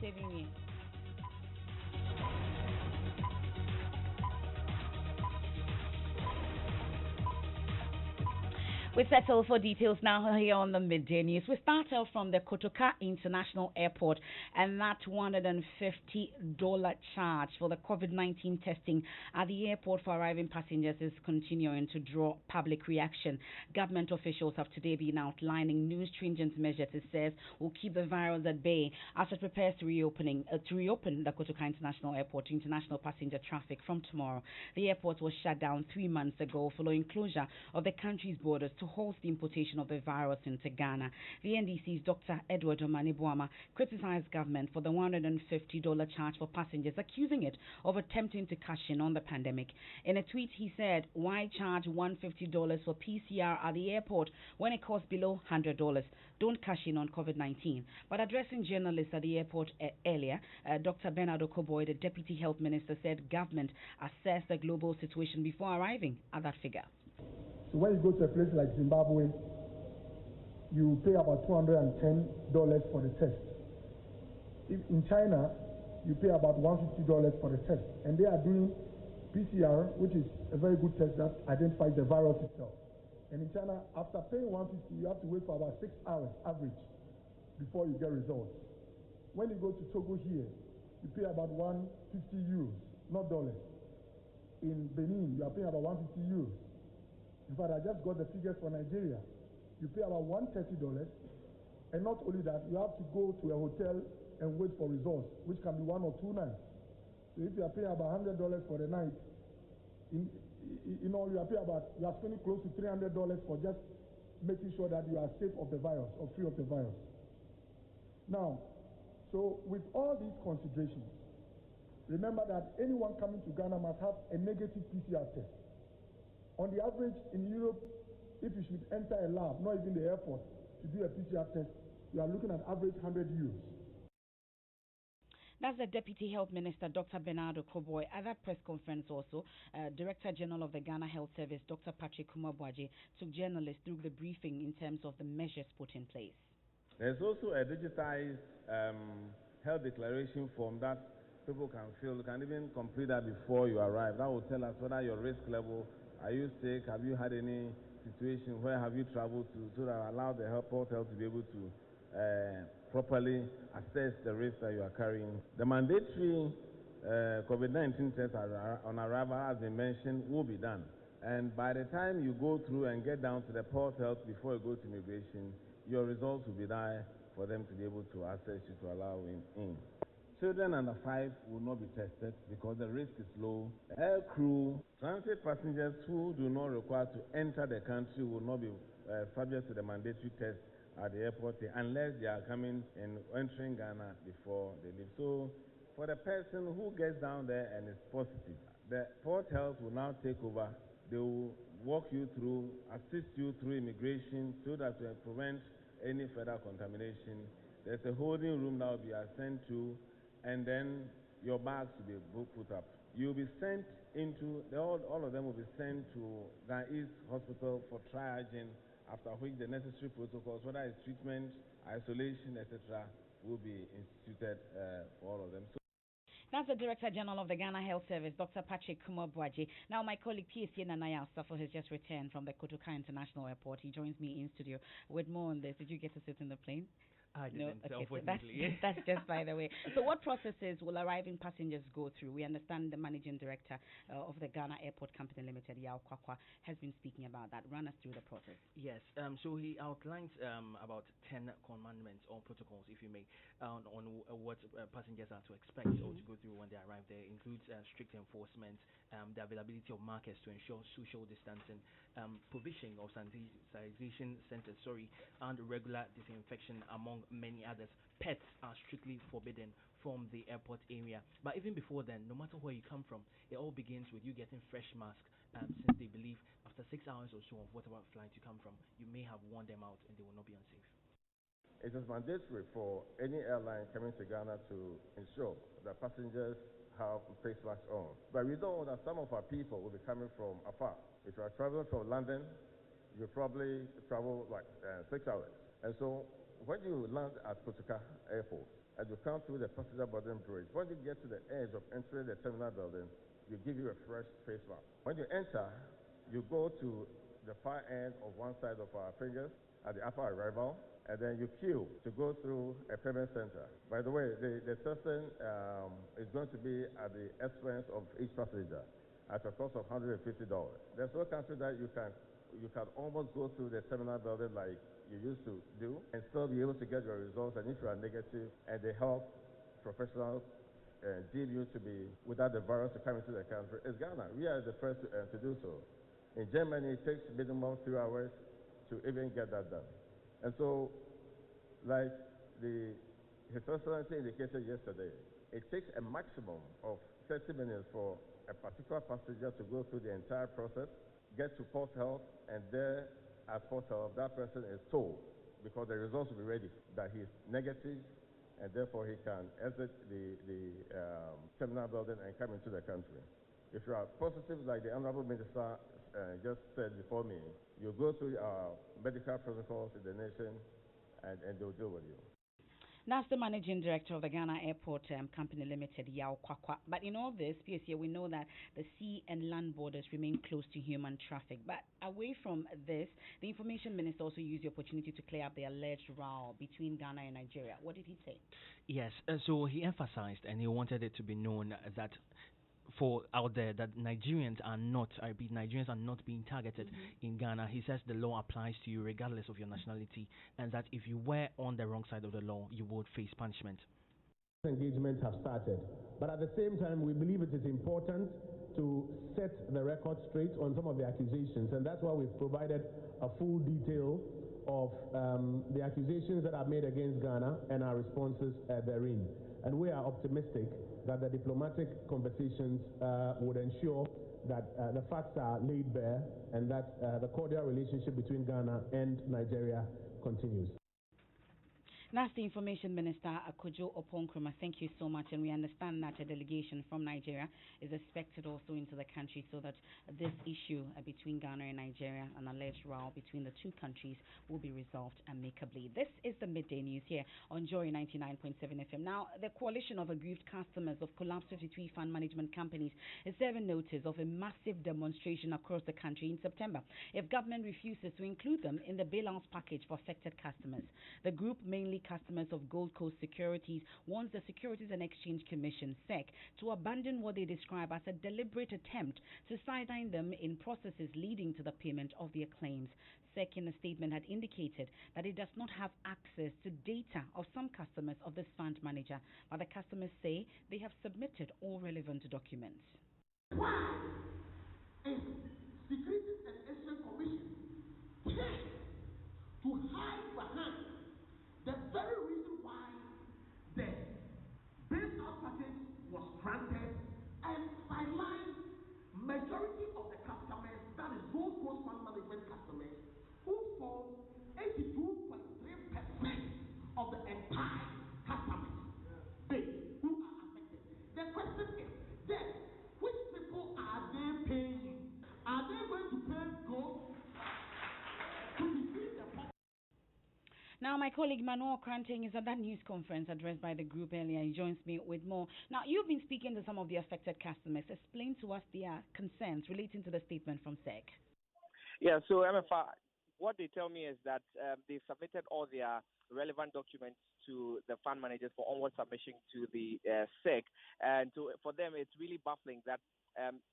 saving me. We settle for details now here on the midday news. We start off from the Kotoka International Airport, and that $150 charge for the COVID-19 testing at the airport for arriving passengers is continuing to draw public reaction. Government officials have today been outlining new stringent measures it says will keep the virus at bay as it prepares to reopen the Kotoka International Airport to international passenger traffic from tomorrow. The airport was shut down 3 months ago following closure of the country's borders to halt the importation of the virus into Ghana. The NDC's Dr. Edward Omanibuama criticized government for the $150 charge for passengers, accusing it of attempting to cash in on the pandemic. In a tweet, he said, "Why charge $150 for PCR at the airport when it costs below $100? Don't cash in on COVID-19." But addressing journalists at the airport earlier, Dr. Bernard Okoboy, the Deputy Health Minister, said government assessed the global situation before arriving at that figure. So when you go to a place like Zimbabwe, you pay about $210 for the test. If in China, you pay about $150 for the test. And they are doing PCR, which is a very good test that identifies the virus itself. And in China, after paying $150, you have to wait for about 6 hours average before you get results. When you go to Togo here, you pay about €150, not dollars. In Benin, you are paying about €150. In fact, I just got the figures for Nigeria. You pay about $130, and not only that, you have to go to a hotel and wait for results, which can be 1 or 2 nights. So if you are paying about $100 for the night, you are spending close to $300 for just making sure that you are safe of the virus or free of the virus. Now, so with all these considerations, remember that anyone coming to Ghana must have a negative PCR test. On the average, in Europe, if you should enter a lab, not even the airport, to do a PCR test, you are looking at average €100. That's the Deputy Health Minister, Dr. Bernardo Koboy. At that press conference also, Director General of the Ghana Health Service, Dr. Patrick Kumabwaji, took journalists through the briefing in terms of the measures put in place. There's also a digitized health declaration form that people can fill. You can even complete that before you arrive. That will tell us whether your risk level. Are you sick? Have you had any situation? Where have you traveled to? So that allow the port health to be able to properly assess the risk that you are carrying. The mandatory COVID-19 test on arrival, as they mentioned, will be done. And by the time you go through and get down to the port health before you go to immigration, your results will be there for them to be able to assess you to allow in. Children under 5 will not be tested because the risk is low. Air crew, transit passengers who do not require to enter the country will not be subject to the mandatory test at the airport unless they are coming and entering Ghana before they leave. So for the person who gets down there and is positive, the port health will now take over. They will walk you through, assist you through immigration so that to prevent any further contamination. There's a holding room that will be assigned to, and then your bags will be put up. You'll be sent into, all of them will be sent to Ghana East Hospital for triaging, after which the necessary protocols, whether it's treatment, isolation, etc., will be instituted for all of them. That's the Director General of the Ghana Health Service, Dr. Patrick Kumabwaji. Now, my colleague PSC Nanaya Safo has just returned from the Kotoka International Airport. He joins me in studio with more on this. Did you get to sit in the plane? I didn't, okay, unfortunately. So that's just by the way. So what processes will arriving passengers go through? We understand the Managing Director of the Ghana Airport Company Limited, Yao Kwakwa, has been speaking about that. Run us through the process. Yes, so he outlines about 10 commandments or protocols, if you may, on what passengers are to expect or to go through when they arrive there. It includes strict enforcement, the availability of markers to ensure social distancing, provision of sanitization centers, and regular disinfection, among many others. Pets are strictly forbidden from the airport area. But even before then, no matter where you come from, it all begins with you getting fresh masks, since they believe after 6 hours or so of whatever flight you come from, you may have worn them out and they will not be unsafe. It is mandatory for any airline coming to Ghana to ensure that passengers have face masks on. But we know that some of our people will be coming from afar. If you are traveling from London, you probably travel like 6 hours. And so when you land at Kotoka Airport, and you come through the passenger boarding bridge. When you get to the edge of entering the terminal building, you give you a fresh face mask. When you enter, you go to the far end of one side of our fingers at the upper arrival, and then you queue to go through a payment center. By the way, the testing is going to be at the expense of each passenger at a cost of $150. There's no country that you can almost go through the terminal building like you used to do and still be able to get your results, and if you are negative and they help professionals deem you to be without the virus to come into the country, it's Ghana. We are the first to do so. In Germany, it takes minimum 3 hours to even get that done. And so, like His Excellency indicated yesterday, it takes a maximum of 30 minutes for a particular passenger to go through the entire process, get to Port Health, and there at Port Health, that person is told, because the results will be ready, that he is negative, and therefore he can exit the terminal building and come into the country. If you are positive, like the Honorable Minister just said before me, you go through our medical protocols in the nation, and they'll deal with you. That's the managing director of the Ghana Airport Company Limited, Yao Kwakwa. But in all this, PSA, we know that the sea and land borders remain close to human traffic. But away from this, the information minister also used the opportunity to clear up the alleged row between Ghana and Nigeria. What did he say? Yes, so he emphasized and he wanted it to be known that for out there that Nigerians are not, I repeat, Nigerians are not being targeted in Ghana. He says the law applies to you regardless of your nationality, and that if you were on the wrong side of the law, you would face punishment. Engagements have started, but at the same time, we believe it is important to set the record straight on some of the accusations, and that's why we've provided a full detail of the accusations that are made against Ghana and our responses therein. And we are optimistic that the diplomatic conversations would ensure that the facts are laid bare and that the cordial relationship between Ghana and Nigeria continues. That's the Information Minister, Akojo Oponkroma. Thank you so much. And we understand that a delegation from Nigeria is expected also into the country so that this issue between Ghana and Nigeria, an alleged row between the two countries, will be resolved amicably. This is the Midday News here on Joy 99.7 FM. Now, the coalition of aggrieved customers of collapsed 53 fund management companies is serving notice of a massive demonstration across the country in September if government refuses to include them in the bailout package for affected customers. The group, mainly customers of Gold Coast Securities, wants the Securities and Exchange Commission, SEC, to abandon what they describe as a deliberate attempt to sideline them in processes leading to the payment of their claims. SEC, in a statement, had indicated that it does not have access to data of some customers of this fund manager, but the customers say they have submitted all relevant documents. Why is Securities and Exchange Commission to hide behind the very reason why the bailout package was granted and sidelined majority of the customers, that is Gold Coast Fund Management customers, who form 82.3% of the entire customers base who are affected. The question is, then, which people are they paying? Are they going to pay gold to defeat the public? Now, my colleague Manuel Kranting is at that news conference addressed by the group earlier. He joins me with more. Now, you've been speaking to some of the affected customers. Explain to us their concerns relating to the statement from SEC. Yeah, so Emefa, what they tell me is that they submitted all their relevant documents to the fund managers for onward submission to the SEC. And for them, it's really baffling that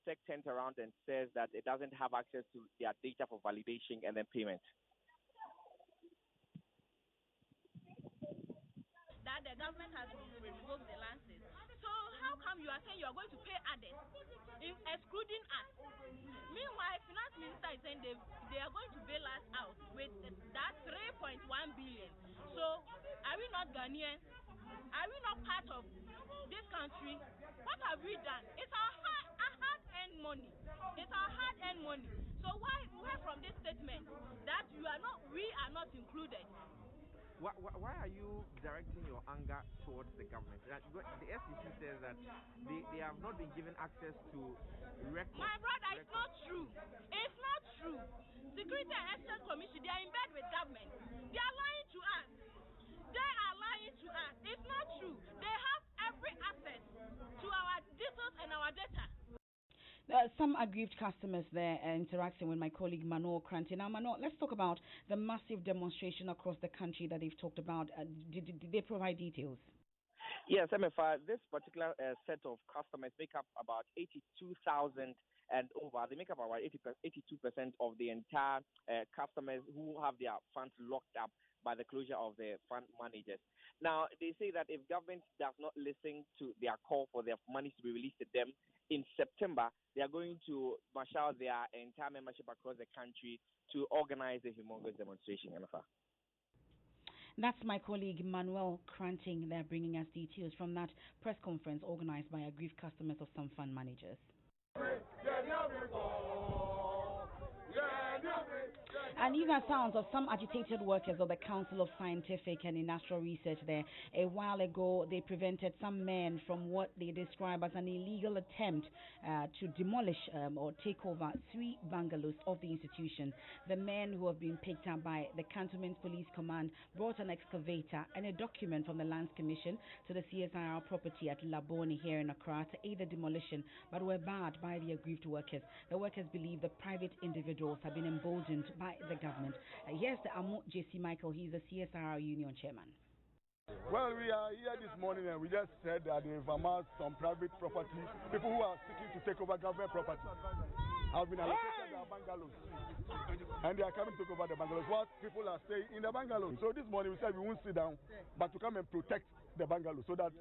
SEC turns around and says that it doesn't have access to their data for validation and then payment. That the government has revoked the license. So how come you are saying you are going to pay others, excluding us? Meanwhile, Finance Minister is saying they are going to bail us out with that 3.1 billion. So are we not Ghanaians? Are we not part of this country? What have we done? It's our hard-earned money. It's our hard-earned money. So why from this statement that we are not included? Why are you directing your anger towards the government? The SEC says that they have not been given access to records. My brother, it's not true. It's not true. Security and Exchange Commission, they are in bed with government. They are lying to us. they are lying to us. It's not true. They have every access to our details and our data. Some aggrieved customers there interacting with my colleague Manuel Kranti. Now, Manuel, let's talk about the massive demonstration across the country that they've talked about. Did they provide details? Yes, Emefa, this particular set of customers make up about 82,000 and over. They make up about 82% of the entire customers who have their funds locked up by the closure of the fund managers. Now, they say that if government does not listen to their call for their money to be released to them in September, they are going to marshal their entire membership across the country to organize a humongous demonstration. Emefa. That's my colleague Manuel Kranting. They're bringing us details from that press conference organized by aggrieved customers of some fund managers. And these are sounds of some agitated workers of the Council of Scientific and Industrial Research there. A while ago, they prevented some men from what they describe as an illegal attempt to demolish or take over 3 bungalows of the institution. The men who have been picked up by the Cantonment Police Command brought an excavator and a document from the Lands Commission to the CSIR property at Labone here in Accra to aid the demolition, but were barred by the aggrieved workers. The workers believe the private individuals have been emboldened by the government. Here's the Amu J.C. Michael. He's the CSIR Union Chairman. Well, we are here this morning and we just said that they've amassed some private property. People who are seeking to take over government property have been allocated their bungalows. And they are coming to take over the bungalows. What people are staying in the bungalows. So this morning we said we won't sit down, but to come and protect the bungalows so that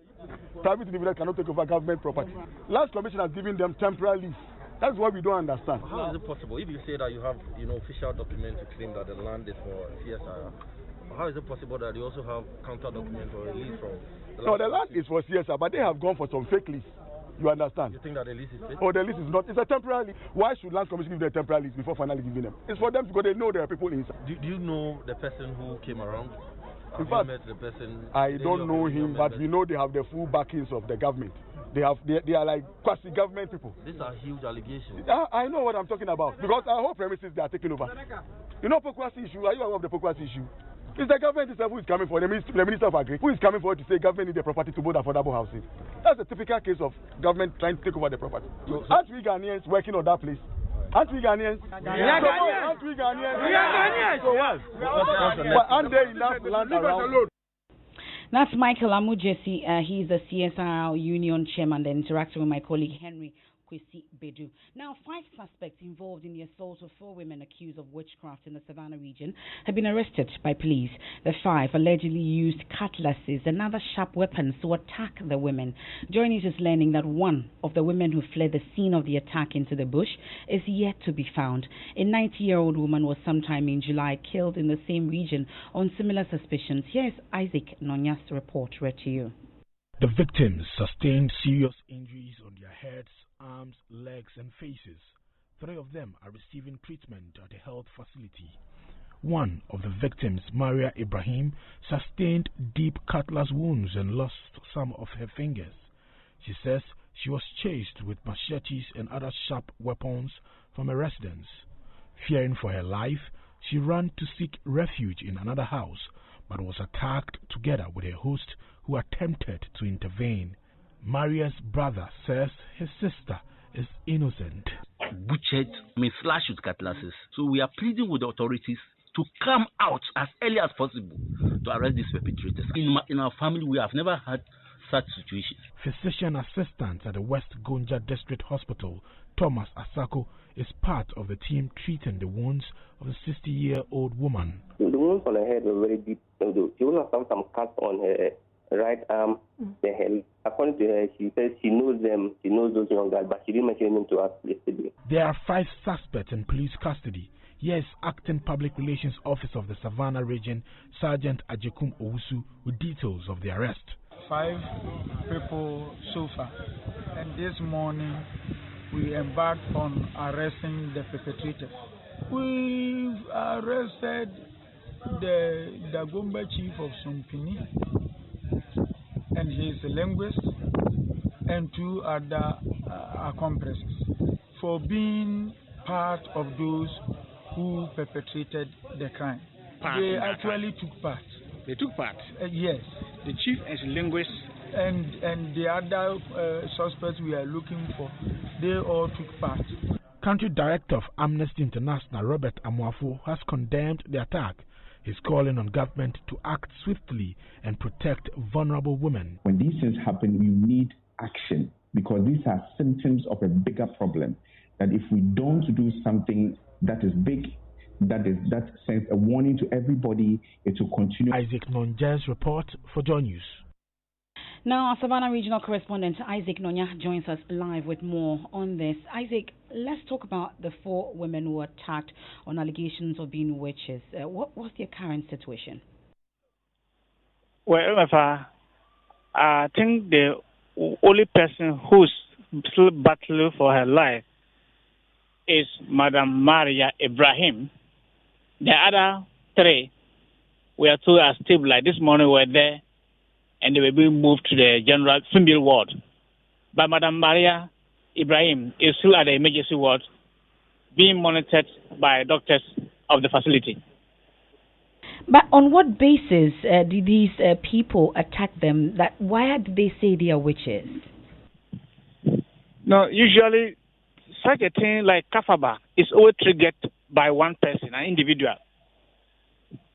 private individuals cannot take over government property. Lands Commission has given them temporary lease. That's what we don't understand. How is it possible? If you say that you have, official documents to claim that the land is for CSIR, how is it possible that you also have counter documents or a lease from the land? No, the land is for CSIR, but they have gone for some fake lease. You understand? You think that the lease is fake? Oh, the lease is not. It's a temporary lease. Why should Land Commission give them a temporary lease before finally giving them? It's for them because they know there are people inside. Do you know the person who came around? In fact, met the person? I don't know him, but we know they have the full backings of the government. They are like quasi-government people. These are huge allegations. I know what I'm talking about because our whole premises they are taking over. You know Pokwasi issue? Are you aware of the Pokwasi issue? It's the government itself who is coming for the Minister of Agri, who is coming for it to say government need the property to build affordable housing. That's a typical case of government trying to take over the property. Aren't we Ghanaians working on that place? Aren't we Ghanaians? We are Ghanaians. Aren't we Ghanaians? We are Ghanaians. So what? But aren't there enough land around? That's Michael Amujesi. He's the CSIR Union Chairman, then interacting with my colleague Henry Kwesi Bedu. Now, 5 suspects involved in the assault of 4 women accused of witchcraft in the Savannah region have been arrested by police. The 5 allegedly used cutlasses and other sharp weapons to attack the women. Joining us is learning that one of the women who fled the scene of the attack into the bush is yet to be found. A 90-year-old woman was sometime in July killed in the same region on similar suspicions. Here is Isaac Nonya's report read to you. The victims sustained serious injuries on their heads, arms, legs, and faces. 3 of them are receiving treatment at a health facility. One of the victims, Maria Ibrahim, sustained deep cutlass wounds and lost some of her fingers. She says she was chased with machetes and other sharp weapons from a residence. Fearing for her life, she ran to seek refuge in another house, but was attacked together with her host, who attempted to intervene. Maria's brother says his sister is innocent. Butchered, slashed with cutlasses. So we are pleading with the authorities to come out as early as possible to arrest these perpetrators. In our family, we have never had such situations. Physician assistant at the West Gonja District Hospital, Thomas Asako, is part of the team treating the wounds of the 60-year-old woman. The wounds on her head were very deep. She also have some cuts on her right arm, the head. According to her, she says she knows them, she knows those young guys, but she didn't mention them to us yesterday. There are 5 suspects in police custody. Here is Acting Public Relations Officer of the Savannah region, Sergeant Ajekum Owusu, with details of the arrest. 5 people so far, and this morning we embarked on arresting the perpetrators. We've arrested the Dagomba chief of Sumpini and his linguist and 2 other accomplices for being part of those who perpetrated the crime. They actually took part They took part. Yes. The chief and linguist. And the other suspects we are looking for, they all took part. Country Director of Amnesty International, Robert Amwafo, has condemned the attack. He's calling on government to act swiftly and protect vulnerable women. When these things happen, we need action because these are symptoms of a bigger problem. That if we don't do something that is big, that sends a warning to everybody, it will continue. Isaac Nonja's report for Joy News. Now, our Savannah Regional Correspondent Isaac Nonya joins us live with more on this. Isaac, let's talk about the 4 women who were attacked on allegations of being witches. What's their current situation? Well, I think the only person who's still battling for her life is Madam Maria Ibrahim. The other 3 we are told are stable. Like this morning, we're there. And they were being moved to the general female ward. But Madam Maria Ibrahim is still at the emergency ward, being monitored by doctors of the facility. But on what basis did these people attack them? Why did they say they are witches? No, usually such a thing like kafaba is always triggered by one person, an individual.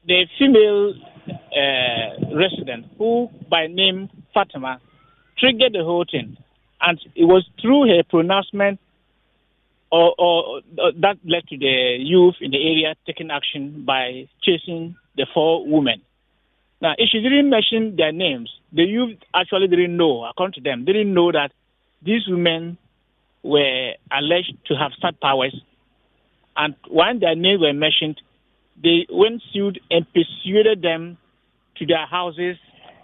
The female resident, who by name Fatima, triggered the whole thing, and it was through her pronouncement or that led to the youth in the area taking action by chasing the 4 women. Now, if she didn't mention their names, the youth actually didn't know, according to them, didn't know that these women were alleged to have star powers, and when their names were mentioned, they went sued and persuaded them to their houses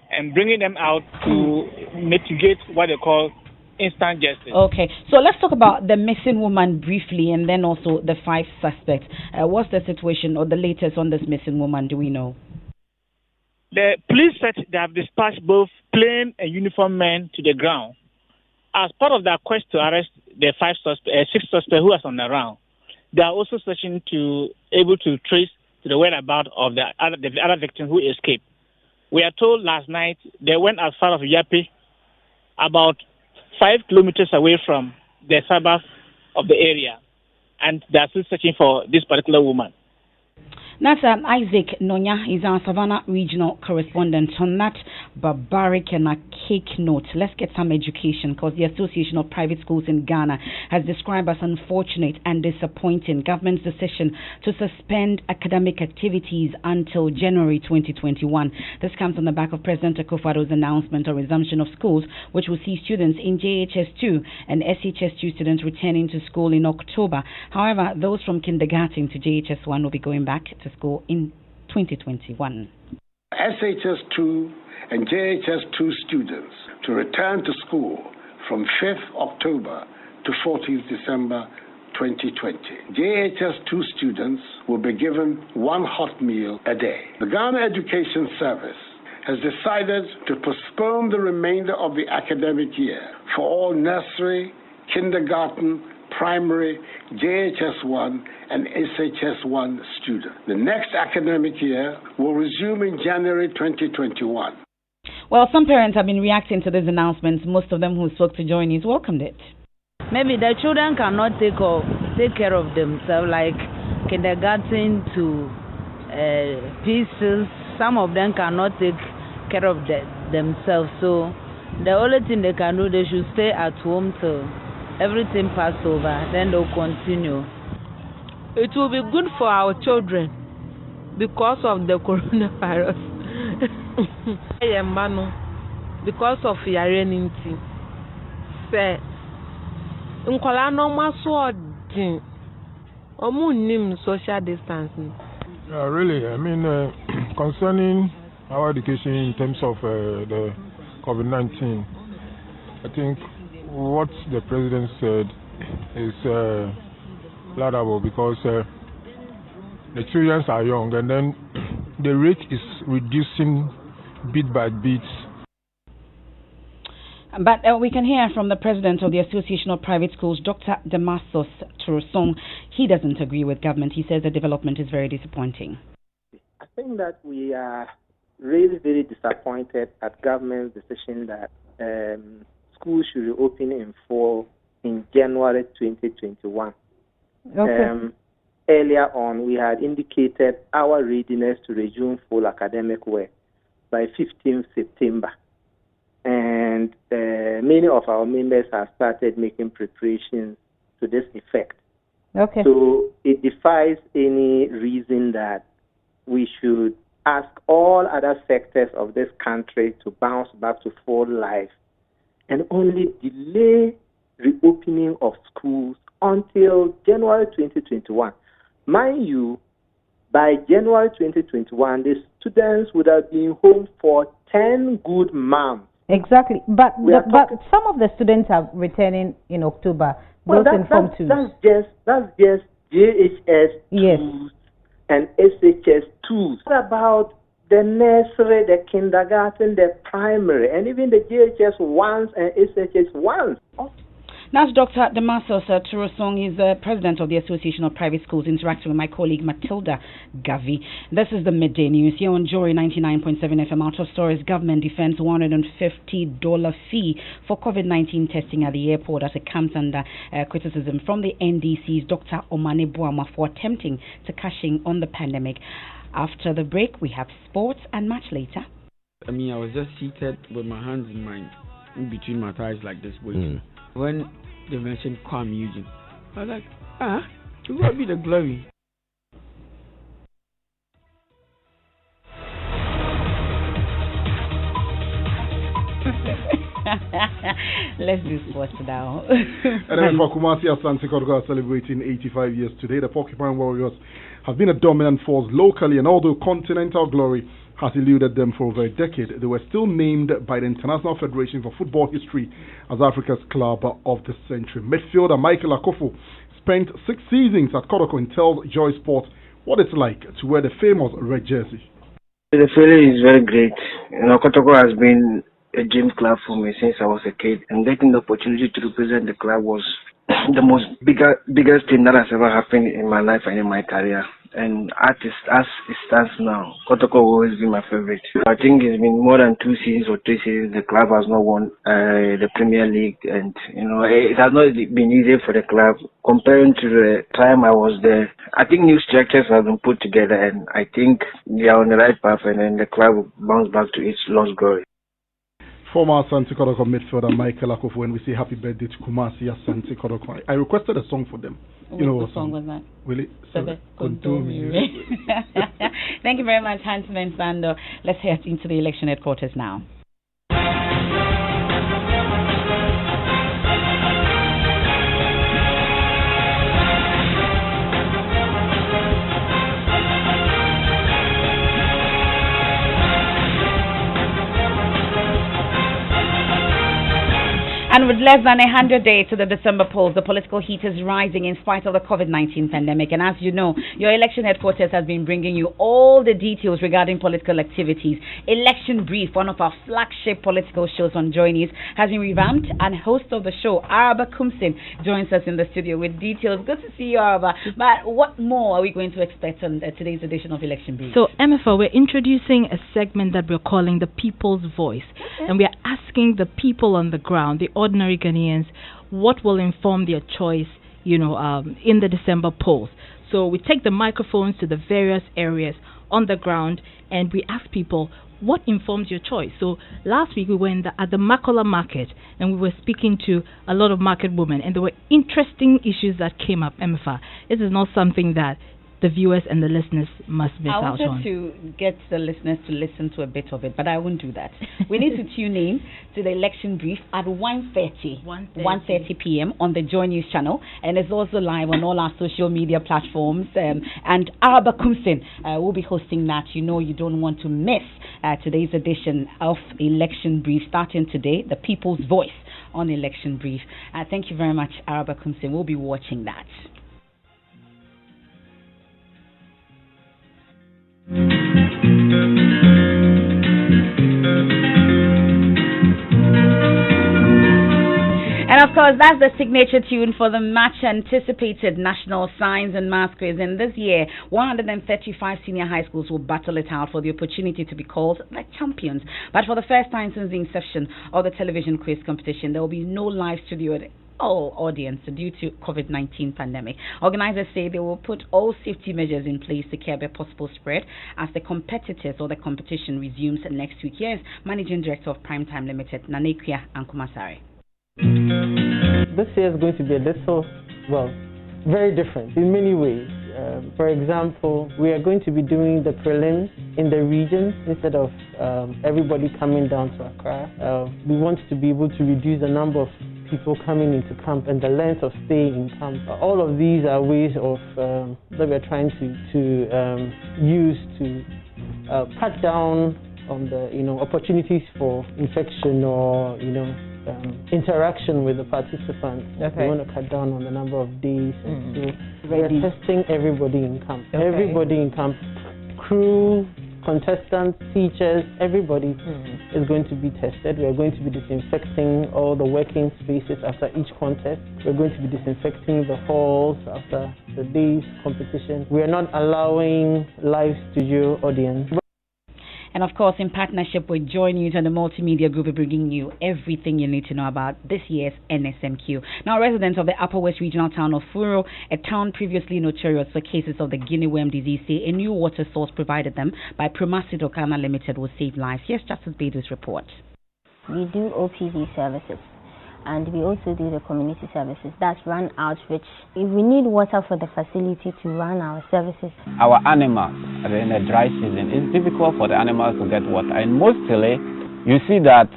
and bringing them out to mitigate what they call instant justice. Okay, so let's talk about the missing woman briefly and then also the 5 suspects. What's the situation or the latest on this missing woman, do we know? The police said they have dispatched both plain and uniformed men to the ground as part of their quest to arrest the 6 suspects who are on the ground. They are also searching to able to trace to the whereabouts of the other victim who escaped. We are told last night they went as far as Yapi, about 5 kilometers away from the suburbs of the area, and they are still searching for this particular woman. That's Isaac Nonya is our Savannah Regional Correspondent. On that barbaric and archaic note, let's get some education, because the Association of Private Schools in Ghana has described as unfortunate and disappointing government's decision to suspend academic activities until January 2021. This comes on the back of President Akufo-Addo's announcement on resumption of schools, which will see students in JHS2 and SHS2 students returning to school in October. However, those from kindergarten to JHS1 will be going back to school in 2021. SHS2 and JHS2 students to return to school from 5th October to 14th December 2020. JHS2 students will be given 1 hot meal a day. The Ghana Education Service has decided to postpone the remainder of the academic year for all nursery, kindergarten, primary, JHS1 and SHS1 students. The next academic year will resume in January 2021. Well, some parents have been reacting to these announcements. Most of them who spoke to Joy News welcomed it. Maybe the children cannot take care of themselves, like kindergarten to P6. Some of them cannot take care of themselves. So the only thing they can do, they should stay at home till everything pass over, then they'll continue. It will be good for our children because of the coronavirus. Because of yareninti. Say, nkola normal so din. Omunim social distancing. Really, I mean, concerning our education in terms of the COVID-19, I think what the president said is laudable because the children are young and then the rate is reducing bit by bit. But we can hear from the president of the Association of Private Schools, Dr. Damasos Turosong. He doesn't agree with government. He says the development is very disappointing. I think that we are really very disappointed at government's decision that schools should reopen in fall in January 2021. Okay. Earlier on, we had indicated our readiness to resume full academic work by 15th September. And many of our members have started making preparations to this effect. Okay. So it defies any reason that we should ask all other sectors of this country to bounce back to full life and only delay reopening of schools until January 2021. Mind you, by January 2021, the students would have been home for 10 good months. Exactly. But some of the students are returning in October. Well, that's just JHS 2s and SHS 2s. What about the nursery, the kindergarten, the primary, and even the JHS 1s and SHS 1s? That's Dr. Damasos Turosong. He's the president of the Association of Private Schools, interacting with my colleague Matilda Gavi. This is the Midday News here on Joy 99.7 FM. Out of stories, government defends $150 fee for COVID-19 testing at the airport as it comes under criticism from the NDC's Dr. Omane Boama for attempting to cash in on the pandemic. After the break, we have sports and much later. I mean, I was just seated with my hands in between my thighs like this, waiting. When they mentioned Kwame Eugene, I was like, it will be the glory. Let's do sports now. And then for Kumasi Asante Kotoko are celebrating 85 years today. The Porcupine Warriors have been a dominant force locally, and although continental glory has eluded them for over a decade, they were still named by the International Federation for Football History as Africa's Club of the Century. Midfielder Michael Akofo spent 6 seasons at Kotoko and tells Joy Sport what it's like to wear the famous red jersey. The feeling is very great. Kotoko has been a dream club for me since I was a kid, and getting the opportunity to represent the club was the biggest thing that has ever happened in my life and in my career. And as it stands now, Kotoko will always be my favorite. I think it's been more than 2 seasons or 3 seasons the club has not won the Premier League, and it has not been easy for the club comparing to the time I was there. I think new structures have been put together, and I think they are on the right path, and then the club will bounce back to its lost glory. Former Asante Kotoko midfielder Michael Akofo, when we say happy birthday to Kumasi Asante Kotoko, I requested a song for them. What song was that? Really? Thank you very much, Hansman Sando. Let's head into the election headquarters now. And with less than 100 days to the December polls, the political heat is rising in spite of the COVID-19 pandemic. And as you know, your election headquarters has been bringing you all the details regarding political activities. Election Brief, one of our flagship political shows on Joy News, has been revamped, and host of the show, Araba Kumsin, joins us in the studio with details. Good to see you, Araba. But what more are we going to expect on today's edition of Election Brief? So, Emefa, we're introducing a segment that we're calling the People's Voice. Okay. And we're asking the people on the ground, the ordinary Ghanaians, what will inform their choice, in the December polls. So we take the microphones to the various areas on the ground and we ask people, what informs your choice? So last week we were at the Makola market and we were speaking to a lot of market women, and there were interesting issues that came up. Emefa, this is not something that the viewers and the listeners must miss out on. I wanted to get the listeners to listen to a bit of it, but I won't do that. We need to tune in to the Election Brief at 1:30 p.m. on the Joy News channel, and it's also live on all our social media platforms. And Araba Kumsin will be hosting that. You don't want to miss today's edition of Election Brief, starting today, the People's Voice on Election Brief. Thank you very much, Araba Kumsin. We'll be watching that. And of course, that's the signature tune for the much-anticipated National Science and Maths Quiz. And this year, 135 senior high schools will battle it out for the opportunity to be called the champions. But for the first time since the inception of the television quiz competition, there will be no live studio audience due to COVID-19 pandemic. Organizers say they will put all safety measures in place to curb a possible spread as the competitors or the competition resumes next week. Here's Managing Director of Primetime Limited, Nanekia Ankumasari. This year is going to be a little, very different in many ways. For example, we are going to be doing the prelims in the regions instead of everybody coming down to Accra. We want to be able to reduce the number of people coming into camp and the length of stay in camp. All of these are ways of that we're trying to use to cut down on the opportunities for infection or interaction with the participants. Okay. We want to cut down on the number of days. And so we're testing everybody in camp. Okay. Everybody in camp, crew, contestants, teachers, everybody is going to be tested. We are going to be disinfecting all the working spaces after each contest. We're going to be disinfecting the halls after the day's competition. We are not allowing live studio audience. And of course, in partnership with Joy News and the Multimedia Group, we're bringing you everything you need to know about this year's NSMQ. Now, residents of the Upper West regional town of Furo, a town previously notorious for cases of the guinea worm disease, say a new water source provided them by Promasido Ghana Limited will save lives. Here's Justice Bedu's report. We do OPV services, and we also do the community services. That's run outreach. If we need water for the facility to run our services. Our animals, in the dry season, it's difficult for the animals to get water. And mostly, you see that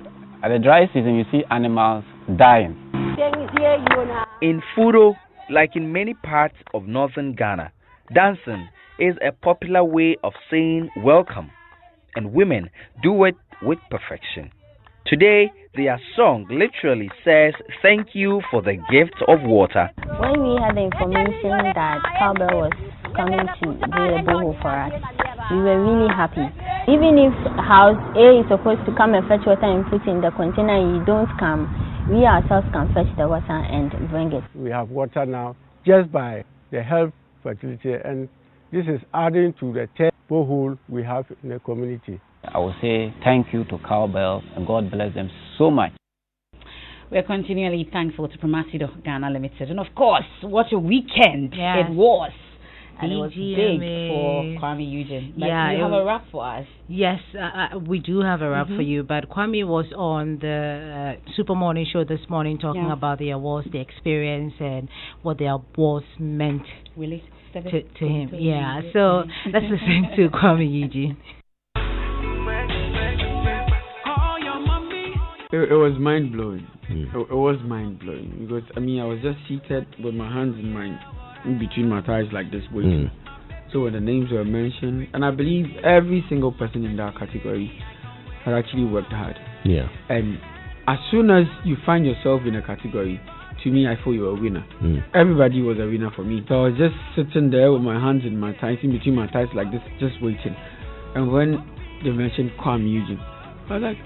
at the dry season, you see animals dying. In Furo, like in many parts of northern Ghana, dancing is a popular way of saying welcome, and women do it with perfection. Today, their song literally says thank you for the gift of water. When we had the information that Cowbell was coming to drill a borehole for us, we were really happy. Even if house A is supposed to come and fetch water and put in the container, you don't come, we ourselves can fetch the water and bring it. We have water now just by the health facility, and this is adding to the 10 borehole we have in the community. I will say thank you to Cowbell and God bless them so much. We are continually thankful to Promasido Ghana Limited. And of course, what a weekend it was. And it was big for Kwame Eugene. But you have a wrap for us. Yes, we do have a wrap for you. But Kwame was on the Super Morning Show this morning talking about the awards, the experience, and what the awards meant to him. Yeah, so let's listen to Kwame Eugene. It was mind-blowing. It was mind-blowing because, I was just seated with my hands in between my thighs like this, waiting. So when the names were mentioned, and I believe every single person in that category had actually worked hard. Yeah. And as soon as you find yourself in a category, to me, I feel you're a winner. Everybody was a winner for me. So I was just sitting there with my hands in my thighs, in between my thighs like this, just waiting. And when they mentioned Kwame Eugene, I was like,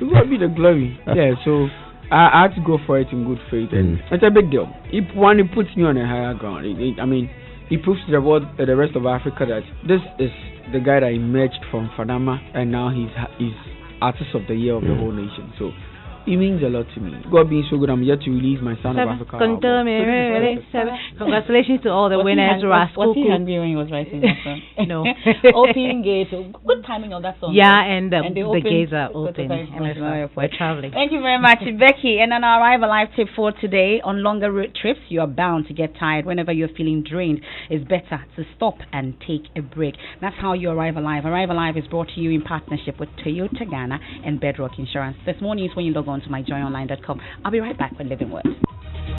it will be the glory. Yeah, so I had to go for it in good faith, and it's a big deal. It puts me on a higher ground. It proves to the rest of Africa that this is the guy that emerged from Fadama, and now he's Artist of the Year of the whole nation. So it means a lot to me. God being so good, I'm yet to release my Son of Africa album. Congratulations to all the winners. Was he hungry when he was writing that song? No. Opening gates. Good timing on that song. Yeah, and the gates are open. We're traveling. Thank you very much, Becky. And on our Arrive Alive tip for today, on longer road trips, you are bound to get tired. Whenever you're feeling drained, it's better to stop and take a break. That's how you arrive alive. Arrive Alive is brought to you in partnership with Toyota Ghana and Bedrock Insurance. This morning is when you log on to myjoyonline.com. I'll be right back with Living Words.